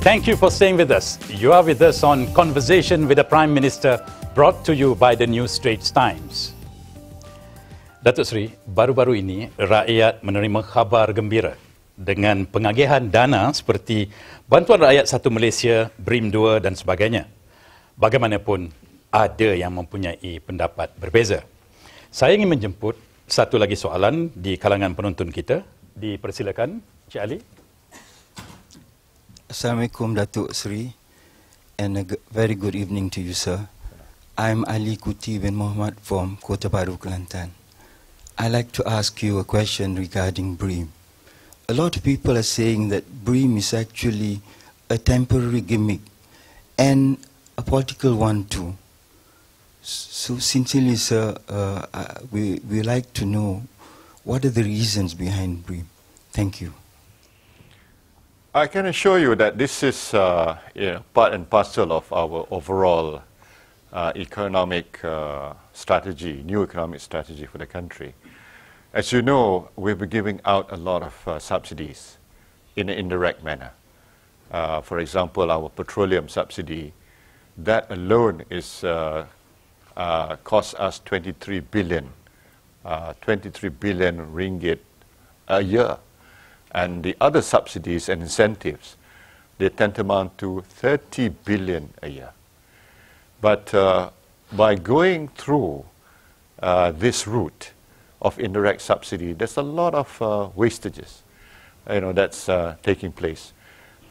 Thank you for staying with us. You are with us on Conversation with the Prime Minister, brought to you by the New Straits Times. Datuk Seri, baru-baru ini rakyat menerima khabar gembira dengan pengagihan dana seperti Bantuan Rakyat Satu Malaysia, BRIM 2 dan sebagainya. Bagaimanapun, ada yang mempunyai pendapat berbeza. Saya ingin menjemput satu lagi soalan di kalangan penonton kita. Dipersilakan, Cik Ali. Assalamualaikum Datuk Seri, and a very good evening to you, sir. I'm Ali Kuti bin Mohammed from Kota Baru, Kelantan. I'd like to ask you a question regarding BRIM. A lot of people are saying that BRIM is actually a temporary gimmick and a political one too. So sincerely, sir, we like to know what are the reasons behind BRIM. Thank you. I can assure you that this is part and parcel of our overall economic strategy, new economic strategy for the country. As you know, we've been giving out a lot of subsidies in an indirect manner. For example, our petroleum subsidy, that alone is cost us 23 billion ringgit a year. And the other subsidies and incentives, they tantamount to 30 billion a year. But by going through this route of indirect subsidy, there's a lot of wastages, that's taking place.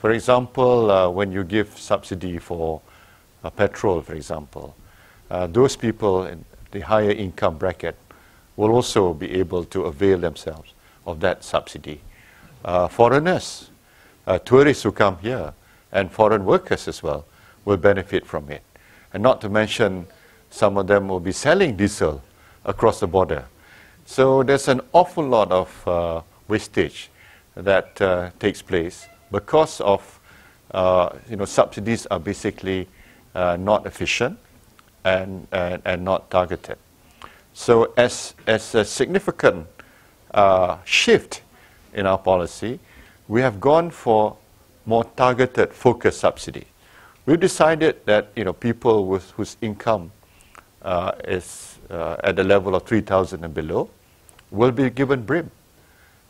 For example, when you give subsidy for petrol, for example, those people in the higher income bracket will also be able to avail themselves of that subsidy. Foreigners, tourists who come here, and foreign workers as well will benefit from it. And not to mention, some of them will be selling diesel across the border. So there's an awful lot of wastage that takes place because of, subsidies are basically not efficient and not targeted. So as a significant shift in our policy, we have gone for more targeted, focused subsidy. We've decided that people whose income is at the level of 3,000 and below will be given BRIM,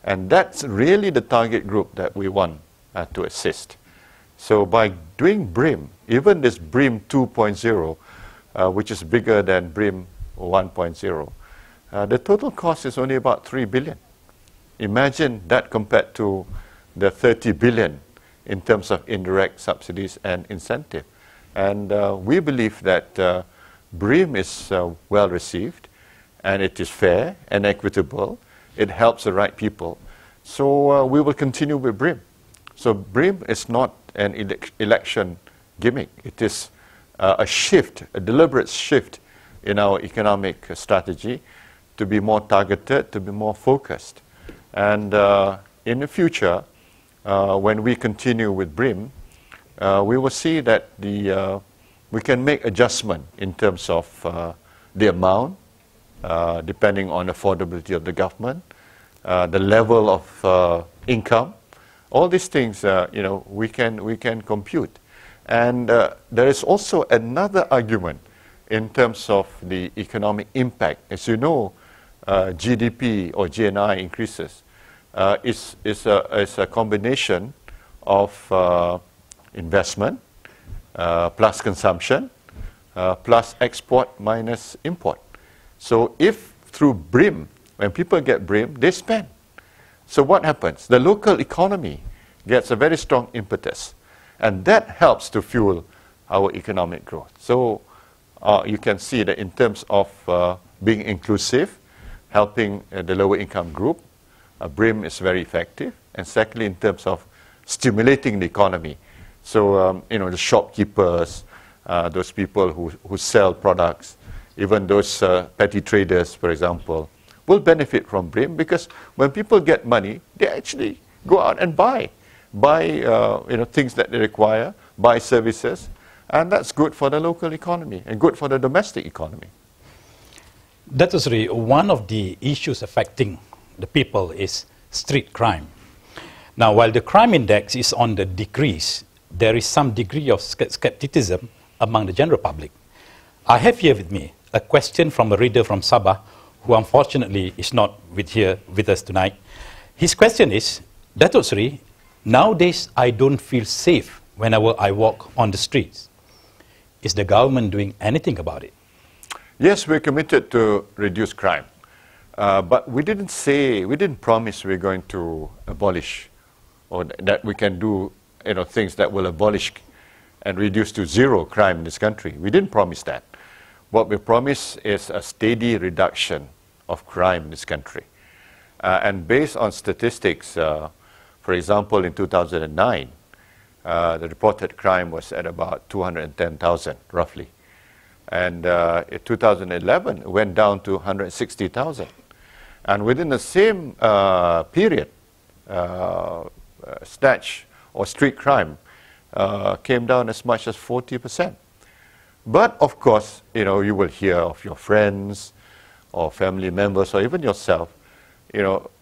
and that's really the target group that we want to assist. So by doing BRIM, even this BRIM 2.0, which is bigger than BRIM 1.0, the total cost is only about 3 billion. Imagine that compared to the 30 billion in terms of indirect subsidies and incentive. And we believe that BRIM is well received, and it is fair and equitable. It helps the right people. So we will continue with BRIM. So BRIM is not an election gimmick. It is a shift, a deliberate shift in our economic strategy to be more targeted, to be more focused. And in the future, when we continue with BRIM, we will see that we can make adjustment in terms of the amount, depending on affordability of the government, the level of income. All these things, we can compute. And there is also another argument in terms of the economic impact. As you know, GDP or GNI increases is a combination of investment plus consumption plus export minus import. So if through BRIM, when people get BRIM, they spend. So what happens? The local economy gets a very strong impetus, and that helps to fuel our economic growth. So you can see that in terms of being inclusive, helping the lower income group, BRIM is very effective. And secondly, in terms of stimulating the economy. So, the shopkeepers, those people who sell products, even those petty traders, for example, will benefit from BRIM, because when people get money, they actually go out and buy things that they require, buy services, and that's good for the local economy and good for the domestic economy. Datuk Seri, one of the issues affecting the people is street crime. Now, while the crime index is on the decrease, there is some degree of skepticism among the general public. I have here with me a question from a reader from Sabah who unfortunately is not with us tonight. His question is, Datuk Seri, nowadays I don't feel safe whenever I walk on the streets. Is the government doing anything about it? Yes, we're committed to reduce crime. But we didn't promise we're going to abolish, or that we can do things that will abolish and reduce to zero crime in this country. We didn't promise that. What we promised is a steady reduction of crime in this country. And based on statistics, for example, in 2009, the reported crime was at about 210,000, roughly. And in 2011, it went down to 160,000. And within the same period, snatch or street crime came down as much as 40%. But of course, you will hear of your friends or family members or even yourself,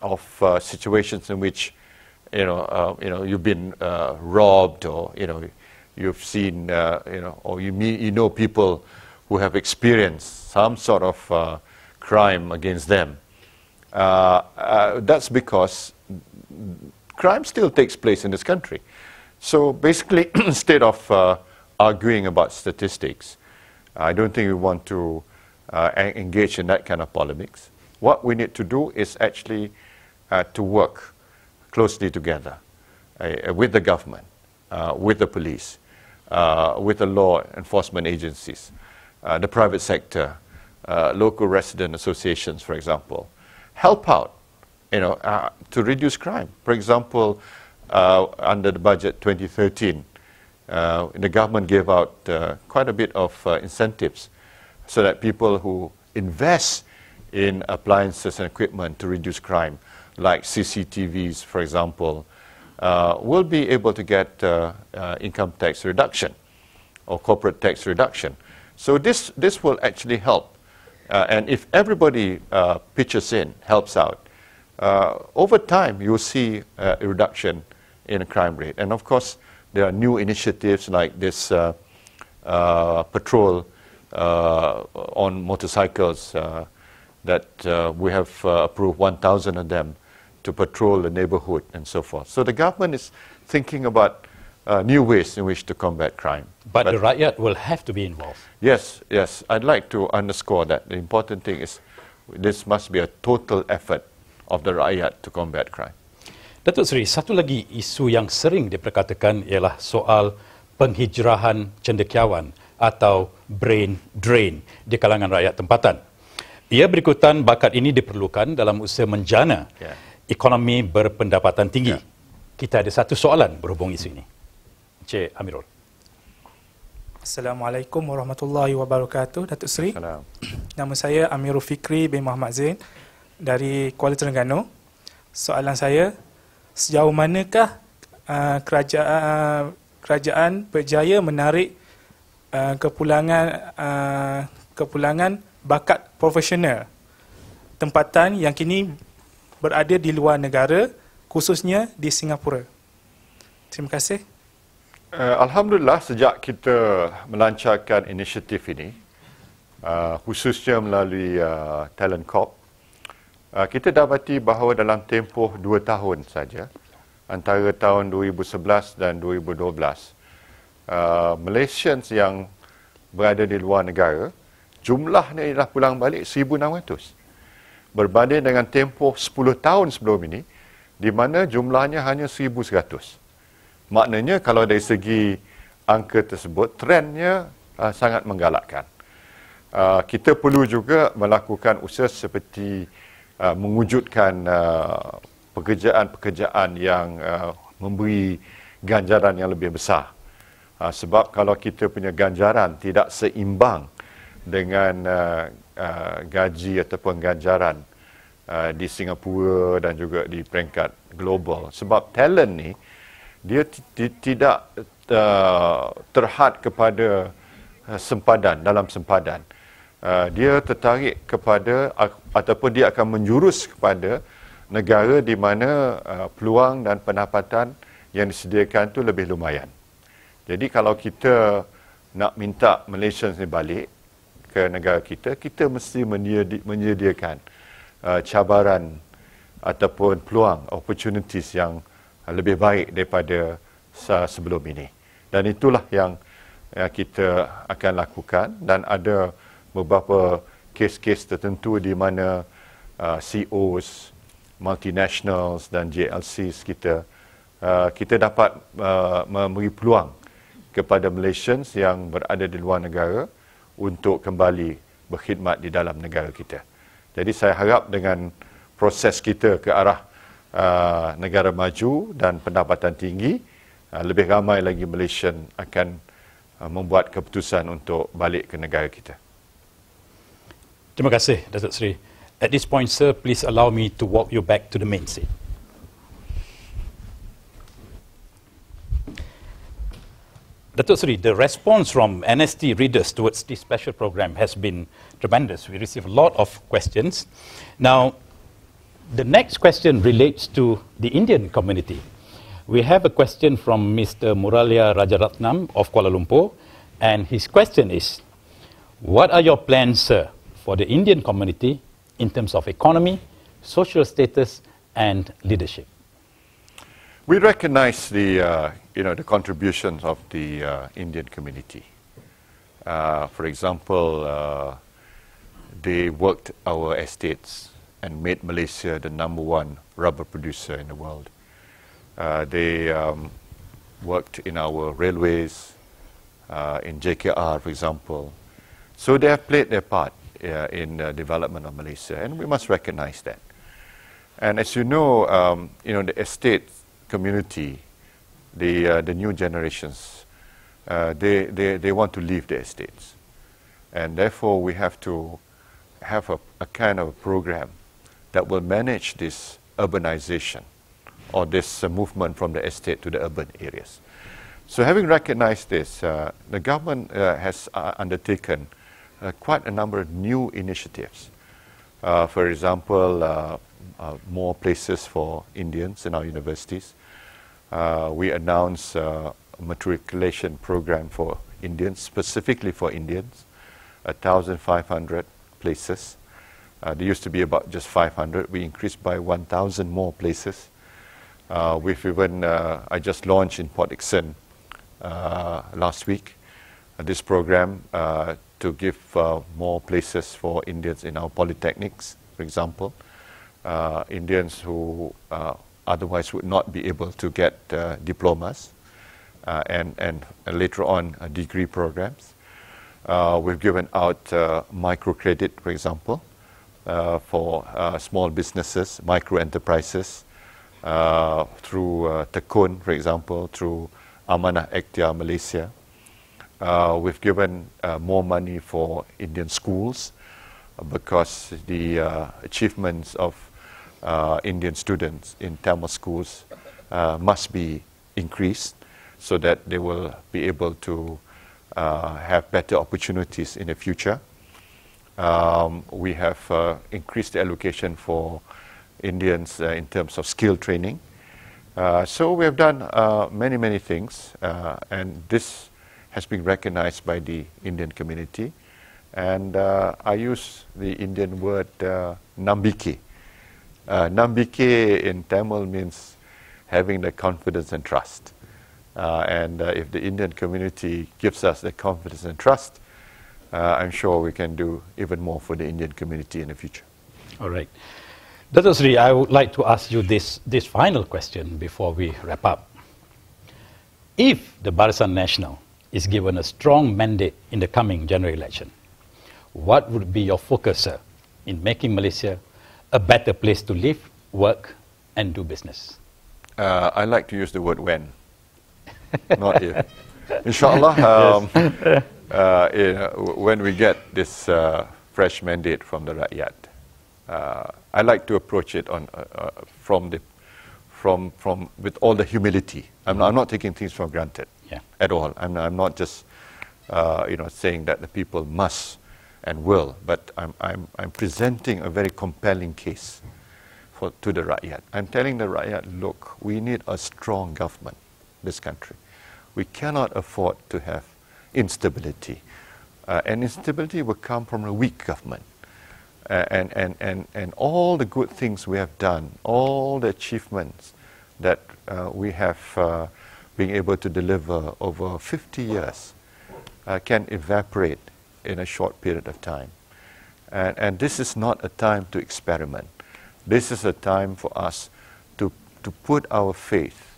of situations in which, you've been robbed, or you've seen, or you know people who have experienced some sort of crime against them. That's because crime still takes place in this country. So basically, instead of arguing about statistics, I don't think we want to engage in that kind of polemics. What we need to do is actually to work closely together with the government, with the police, with the law enforcement agencies, the private sector, local resident associations, for example, help out, to reduce crime. For example, under the budget 2013, the government gave out quite a bit of incentives so that people who invest in appliances and equipment to reduce crime, like CCTVs, for example, will be able to get income tax reduction or corporate tax reduction. So this will actually help. And if everybody pitches in, helps out, over time you'll see a reduction in the crime rate. And of course, there are new initiatives like this patrol on motorcycles that we have approved 1,000 of them to patrol the neighborhood and so forth. So the government is thinking about new ways in which to combat crime. But the rakyat will have to be involved. Yes, yes. I'd like to underscore that. The important thing is this must be a total effort of the rakyat to combat crime. Datuk Seri, satu lagi isu yang sering diperkatakan ialah soal penghijrahan cendekiawan atau brain drain di kalangan rakyat tempatan. Ia berikutan bakat ini diperlukan dalam usaha menjana ekonomi berpendapatan tinggi. Kita ada satu soalan berhubung isu ini. Encik Amirul. Assalamualaikum warahmatullahi wabarakatuh, Datuk Seri. Salam. Nama saya Amirul Fikri bin Muhammad Zain dari Kuala Terengganu. Soalan saya, sejauh manakah kerajaan berjaya menarik kepulangan bakat profesional tempatan yang kini berada di luar negara, khususnya di Singapura? Terima kasih. Alhamdulillah, sejak kita melancarkan inisiatif ini, khususnya melalui Talent Corp, kita dapati bahawa dalam tempoh 2 tahun saja, antara tahun 2011 dan 2012, Malaysians yang berada di luar negara, jumlahnya ialah pulang balik 1,600. Berbanding dengan tempoh 10 tahun sebelum ini, di mana jumlahnya hanya 1,100. Maknanya kalau dari segi angka tersebut, trendnya sangat menggalakkan. Kita perlu juga melakukan usaha seperti mewujudkan pekerjaan-pekerjaan yang memberi ganjaran yang lebih besar. Sebab kalau kita punya ganjaran tidak seimbang dengan gaji ataupun ganjaran di Singapura dan juga di peringkat global. Sebab talent ni, dia tidak terhad kepada sempadan, dalam sempadan. Dia tertarik kepada ataupun dia akan menjurus kepada negara di mana peluang dan pendapatan yang disediakan itu lebih lumayan. Jadi kalau kita nak minta Malaysians ni balik ke negara kita, kita mesti menyediakan cabaran ataupun peluang, opportunities yang lebih baik daripada sebelum ini. Dan itulah yang kita akan lakukan, dan ada beberapa kes-kes tertentu di mana CEOs, multinationals dan JLCs kita dapat memberi peluang kepada Malaysians yang berada di luar negara untuk kembali berkhidmat di dalam negara kita. Jadi saya harap dengan proses kita ke arah negara maju dan pendapatan tinggi, lebih ramai lagi Malaysian akan membuat keputusan untuk balik ke negara kita. Terima kasih, Datuk Seri. At this point, sir, please allow me to walk you back to the main seat. Datuk Seri, the response from NST readers towards this special program has been tremendous. We received a lot of questions. Now, the next question relates to the Indian community. We have a question from Mr. Muralia Rajaratnam of Kuala Lumpur, and his question is, what are your plans, sir, for the Indian community in terms of economy, social status, and leadership? We recognize the contributions of the Indian community. For example, they worked our estates and made Malaysia the #1 rubber producer in the world. They worked in our railways, in JKR, for example. So they have played their part in the development of Malaysia, and we must recognize that. And as you know, the estate community, the new generations, they want to leave the estates, and therefore we have to have a kind of a program that will manage this urbanization or this movement from the estate to the urban areas. So having recognized this, the government has undertaken quite a number of new initiatives. For example, more places for Indians in our universities. We announced a matriculation program for Indians, specifically for Indians, 1,500 places. There used to be about just 500. We increased by 1,000 more places. We've even, I just launched in Port Dickson last week, this program to give more places for Indians in our polytechnics, for example. Indians who otherwise would not be able to get diplomas and later on degree programs. We've given out microcredit, for example, for small businesses, micro enterprises, through Tekun, for example, through Amanah Ikhtiar Malaysia. We've given more money for Indian schools because the achievements of Indian students in Tamil schools must be increased so that they will be able to have better opportunities in the future. We have increased the allocation for Indians in terms of skill training. So we have done many things, and this has been recognized by the Indian community. And I use the Indian word nambike. Nambike in Tamil means having the confidence and trust. And if the Indian community gives us the confidence and trust, I'm sure we can do even more for the Indian community in the future. All right. Datuk Seri, I would like to ask you this final question before we wrap up. If the Barisan Nasional is given a strong mandate in the coming general election, what would be your focus, sir, in making Malaysia a better place to live, work, and do business? I like to use the word when, not if. Inshallah, when we get this fresh mandate from the Rakyat, I like to approach it with all the humility. I'm not taking things for granted at all. I'm not just saying that the people must and will, but I'm presenting a very compelling case to the Rakyat. I'm telling the Rakyat, look, we need a strong government in this country. We cannot afford to have instability. And instability will come from a weak government. And all the good things we have done, all the achievements that we have been able to deliver over 50 years can evaporate in a short period of time. And this is not a time to experiment. This is a time for us to put our faith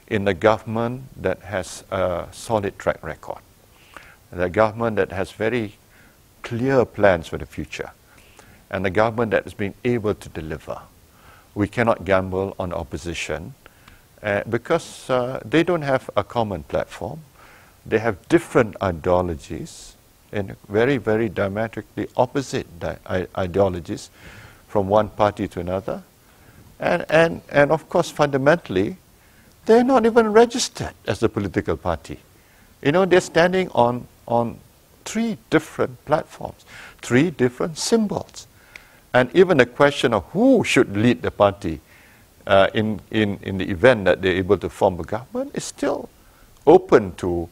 in a government that has a solid track record, the government that has very clear plans for the future, and the government that has been able to deliver. We cannot gamble on opposition because they don't have a common platform. They have different ideologies, and very, very diametrically opposite ideologies from one party to another. And of course, fundamentally, they're not even registered as a political party. You know, they're standing on 3 different platforms, 3 different symbols. And even the question of who should lead the party in the event that they're able to form a government is still open to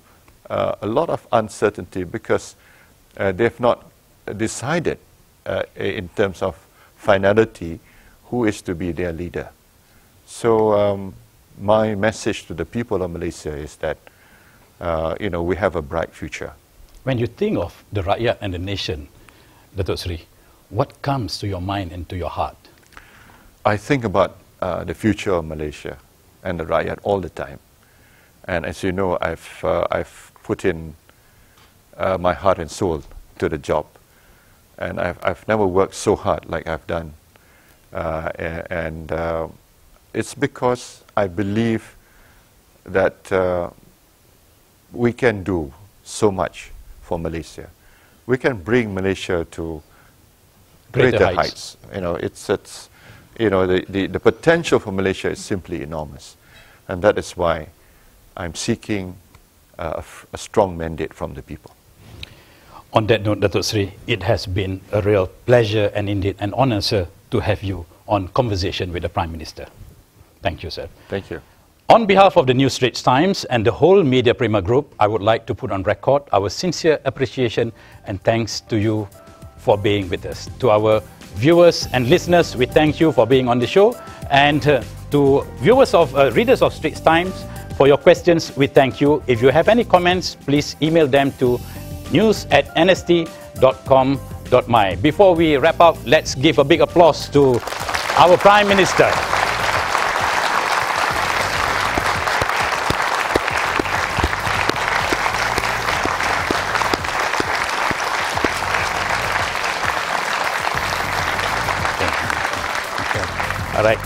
a lot of uncertainty, because they've not decided in terms of finality who is to be their leader. So my message to the people of Malaysia is that we have a bright future. When you think of the rakyat and the nation, Datuk Seri, what comes to your mind and to your heart? I think about the future of Malaysia and the rakyat all the time. And as you know, I've put in my heart and soul to the job. And I've never worked so hard like I've done. It's because I believe that we can do so much for Malaysia. We can bring Malaysia to greater heights. You know, the potential for Malaysia is simply enormous. And that is why I'm seeking a strong mandate from the people. On that note, Datuk Seri, it has been a real pleasure and indeed an honor, sir, to have you on Conversation with the Prime Minister. Thank you, sir. Thank you. On behalf of the New Straits Times and the whole Media Prima Group, I would like to put on record our sincere appreciation and thanks to you for being with us. To our viewers and listeners, we thank you for being on the show. And to viewers of readers of Straits Times, for your questions, we thank you. If you have any comments, please email them to news@nst.com.my. Before we wrap up, let's give a big applause to our Prime Minister. All right.